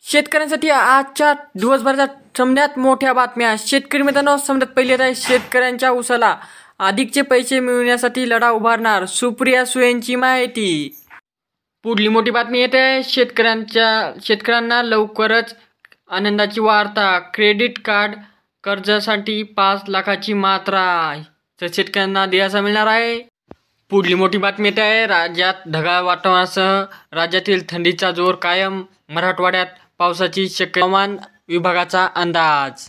शेतकऱ्यांसाठी आजच्या दिवसभराच्या समण्यात मोठ्या बातम्या। शेतकरी मित्रांनो, समजत पहिली आहे शेतकऱ्यांच्या उसाला अधिकचे पैसे मिळवण्यासाठी लढा उभारणार, सुप्रिया सुळेंची माहिती। पुढली मोठी बातमी येते शेतकऱ्यांना लवकरच आनंदाची वार्ता। क्रेडिट कार्ड कर्जासाठी 5 लाखाची मात्रा तर शेतकऱ्यांना दिलासा मिळणार आहे। पुढली मोठी बातमी येते राज्यात ढगाळ वातावरणासह राज्यातील थंडीचा जोर कायम, मराठवाड्यात पावसाची शक्यता, हवामान विभागाचा अंदाज।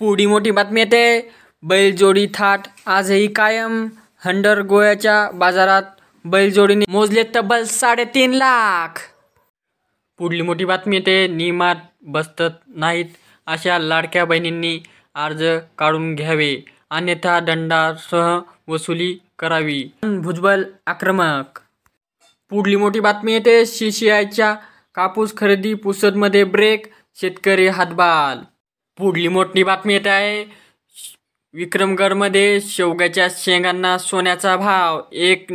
पुढली मोठी बातमी येते बैलजोडी थाट आजही कायम, हंडर गोळ्याच्या बाजारात बैलजोडीने मोजले तब्बल 3.5 लाख। पुढली मोठी बातमी येते नियमात बसत नाहीत अशा लाडक्या बहिणींनी अर्ज काढून घ्यावे, अन्यथा दंडासह वसुली करावी, भुजबळ आक्रमक। पुढली मोठी बातमी येते CCIच्या कापूस खरेदी पुसदमध्ये ब्रेक, शेतकरी हातबाल। पुढली मोठी बातमी येत आहे विक्रमगडमध्ये शेवग्याच्या शेंगांना सोन्याचा भाव, 1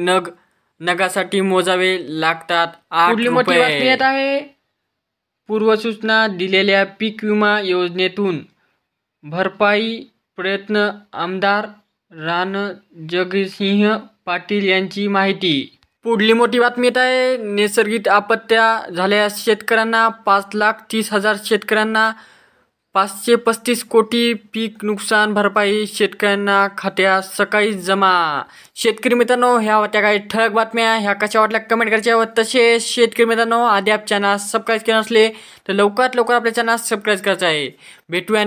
नगासाठी मोजावे लागतात 8 रुपये। पुढली मोठी बातमी येत आहे पूर्वसूचना दिलेल्या पीक विमा योजनेतून भरपाई प्रयत्न, आमदार रणजगसिंह पाटील यांची माहिती। पुढली मोठी बातमी येत आहे नैसर्गिक आपत्त्या झाल्यास शेतकऱ्यांना 5,30,000 शेतकऱ्यांना 535 कोटी पीक नुकसान भरपाई शेतकऱ्यांना खात्यात सकाळी जमा। शेतकरी मित्रांनो, ह्या होत्या काही ठळक बातम्या। ह्या कशा वाटल्या कमेंट करायच्या व तसेच शेतकरी मित्रांनो, आधी आप चॅनल सबस्क्राईब केले नसले तर लवकरात लवकर आपल्या चॅनल सबस्क्राईब करायचं आहे। भेटूया